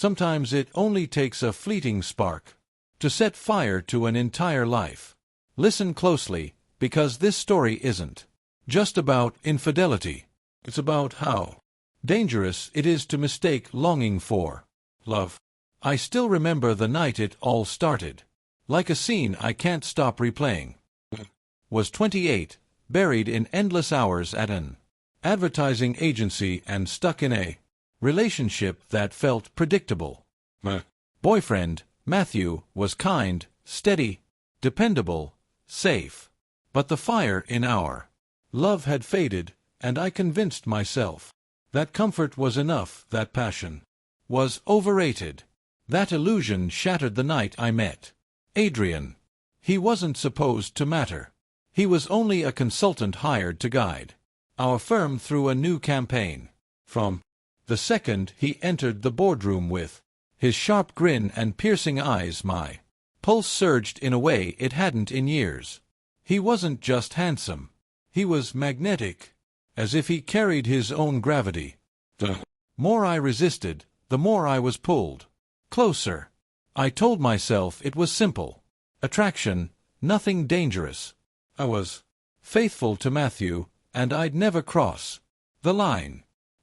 Sometimes it only takes a fleeting spark to set fire to an entire life. Listen closely, because this story isn't just about infidelity. It's about how dangerous it is to mistake longing for love. I still remember the night it all started. Like a scene I can't stop replaying. Was 28, buried in endless hours at an advertising agency and stuck in a relationship that felt predictable. My boyfriend, Matthew, was kind, steady, dependable, safe. But the fire in our love had faded, and I convinced myself that comfort was enough, that passion was overrated. That illusion shattered the night I met Adrian. He wasn't supposed to matter. He was only a consultant hired to guide our firm through a new campaign. From the second he entered the boardroom with his sharp grin and piercing eyes, my pulse surged in a way it hadn't in years. He wasn't just handsome. He was magnetic, as if he carried his own gravity. The more I resisted, the more I was pulled closer. I told myself it was simple attraction, nothing dangerous. I was faithful to Matthew, and I'd never cross the line.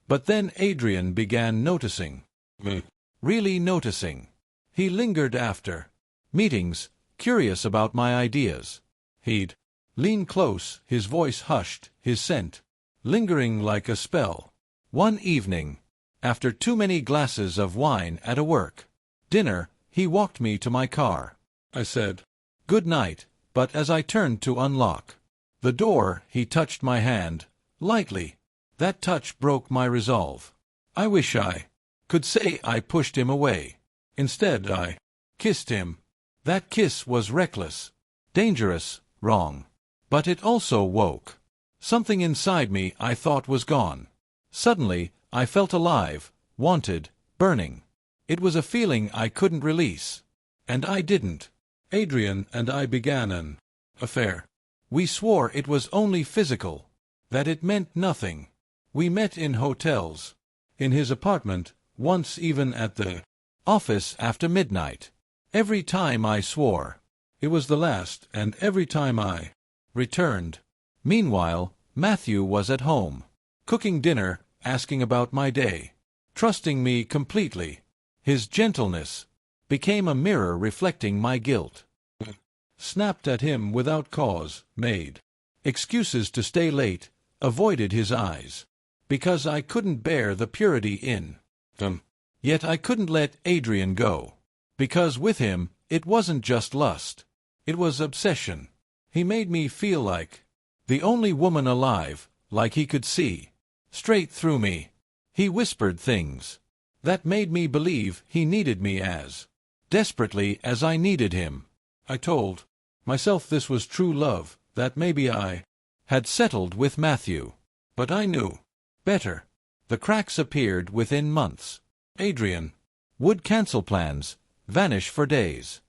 But then Adrian began noticing me. Really noticing. He lingered after meetings, curious about my ideas. He'd lean close, his voice hushed, his scent lingering like a spell. One evening, after too many glasses of wine at a work dinner, he walked me to my car. I said, "Good night," but as I turned to unlock the door, he touched my hand, lightly. That touch broke my resolve. I wish I could say I pushed him away. Instead, I kissed him. That kiss was reckless, dangerous, wrong. But it also woke something inside me I thought was gone. Suddenly, I felt alive, wanted, burning. It was a feeling I couldn't release. And I didn't. Adrian and I began an affair. We swore it was only physical, that it meant nothing. We met in hotels, in his apartment, once even at the office after midnight. Every time I swore it was the last, and every time I returned. Meanwhile, Matthew was at home, cooking dinner, asking about my day, trusting me completely. His gentleness became a mirror reflecting my guilt. Snapped at him without cause, made excuses to stay late, avoided his eyes, because I couldn't bear the purity in them. Yet I couldn't let Adrian go, because with him it wasn't just lust, it was obsession. He made me feel like the only woman alive, like he could see straight through me. He whispered things that made me believe he needed me as desperately as I needed him. I told myself this was true love, that maybe I had settled with Matthew. But I knew better. The cracks appeared within months. Adrian would cancel plans, vanish for days.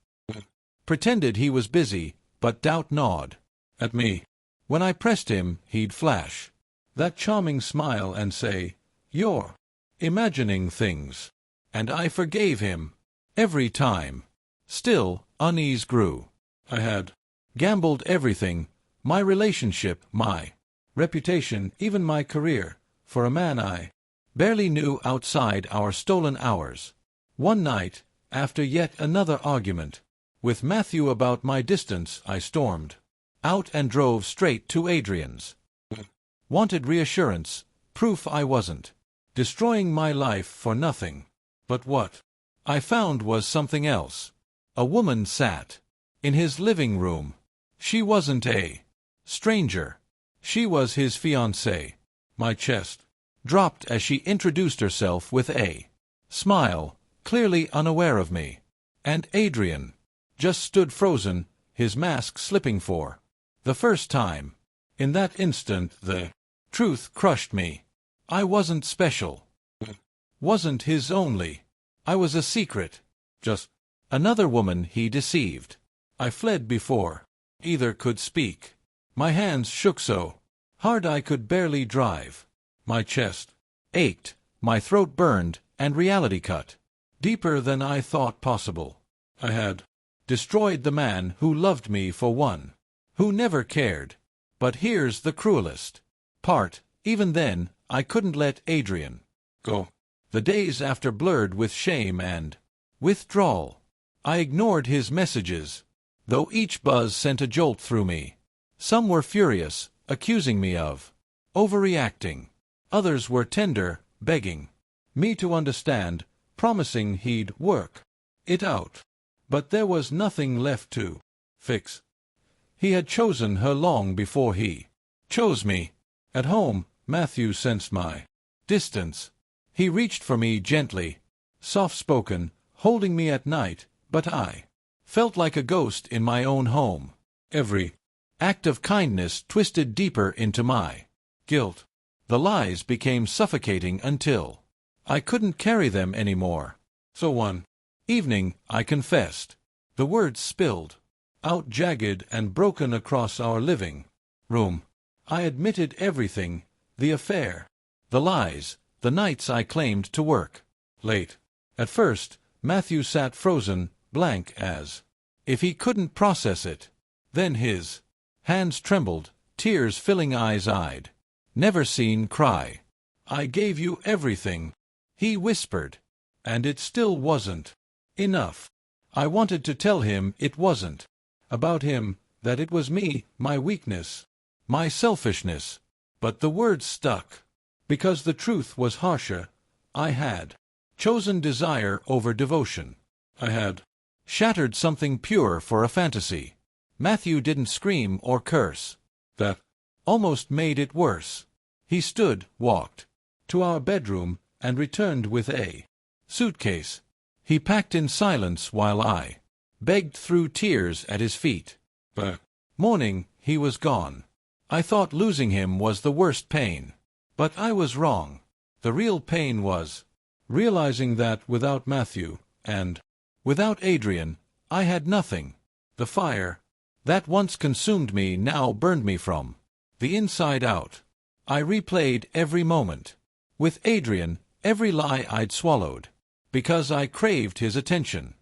Pretended he was busy, but doubt gnawed at me. When I pressed him, he'd flash that charming smile and say, "You're imagining things." And I forgave him every time. Still, unease grew. I had gambled everything, my relationship, my reputation, even my career, for a man I barely knew outside our stolen hours. One night, after yet another argument with Matthew about my distance, I stormed out and drove straight to Adrian's. Wanted reassurance, proof I wasn't destroying my life for nothing. But what I found was something else. A woman sat in his living room. She wasn't a stranger. She was his fiancée. My chest dropped as she introduced herself with a smile, clearly unaware of me. And Adrian just stood frozen, his mask slipping for the first time. In that instant, the truth crushed me. I wasn't special. Wasn't his only. I was a secret. Just another woman he deceived. I fled before either could speak. My hands shook so hard I could barely drive. My chest ached, my throat burned, and reality cut deeper than I thought possible. I had destroyed the man who loved me for one, who never cared. But here's the cruelest part. Even then, I couldn't let Adrian go. The days after blurred with shame and withdrawal. I ignored his messages, though each buzz sent a jolt through me. Some were furious, accusing me of overreacting. Others were tender, begging me to understand, promising he'd work it out. But there was nothing left to fix. He had chosen her long before he chose me. At home, Matthew sensed my distance. He reached for me gently, soft-spoken, holding me at night, but I felt like a ghost in my own home. Every act of kindness twisted deeper into my guilt. The lies became suffocating until I couldn't carry them anymore. So one evening, I confessed. The words spilled out jagged and broken across our living room. I admitted everything, the affair, the lies, the nights I claimed to work late. At first, Matthew sat frozen, blank as if he couldn't process it. Then his hands trembled, tears filling eyes I'd never seen cry. I gave you everything, he whispered, and it still wasn't enough. I wanted to tell him it wasn't about him, that it was me, my weakness, my selfishness. But the words stuck, because the truth was harsher. I had chosen desire over devotion. I had shattered something pure for a fantasy. Matthew didn't scream or curse. That almost made it worse. He stood, walked to our bedroom, and returned with a suitcase. He packed in silence while I begged through tears at his feet. But morning, he was gone. I thought losing him was the worst pain. But I was wrong. The real pain was realizing that without Matthew, and without Adrian, I had nothing. The fire that once consumed me now burned me from the inside out. I replayed every moment. With Adrian, every lie I'd swallowed, because I craved his attention.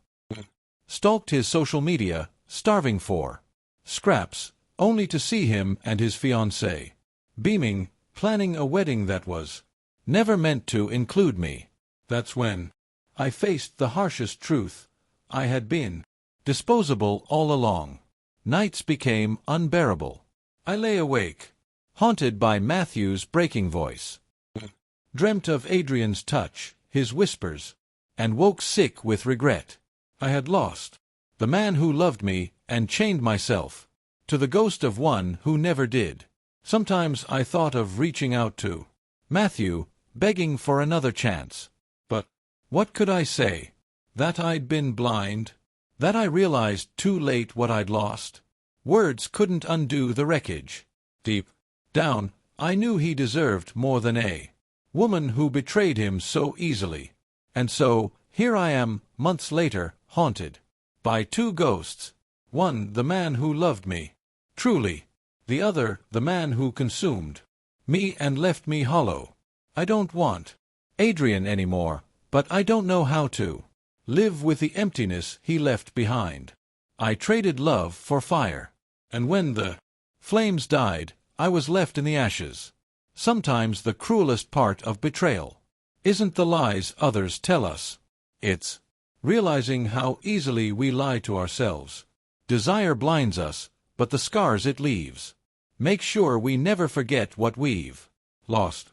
Stalked his social media, starving for scraps, only to see him and his fiancée beaming, planning a wedding that was never meant to include me. That's when I faced the harshest truth. I had been disposable all along. Nights became unbearable. I lay awake, haunted by Matthew's breaking voice. Dreamt of Adrian's touch, his whispers, and woke sick with regret. I had lost the man who loved me and chained myself to the ghost of one who never did. Sometimes I thought of reaching out to Matthew, begging for another chance. But what could I say? That I'd been blind? That I realized too late what I'd lost? Words couldn't undo the wreckage. Deep down, I knew he deserved more than a woman who betrayed him so easily. And so, here I am, months later, haunted by two ghosts. One, the man who loved me truly. The other, the man who consumed me and left me hollow. I don't want Adrian anymore, but I don't know how to live with the emptiness he left behind. I traded love for fire, and when the flames died, I was left in the ashes. Sometimes the cruelest part of betrayal isn't the lies others tell us. It's realizing how easily we lie to ourselves. Desire blinds us, but the scars it leaves make sure we never forget what we've lost.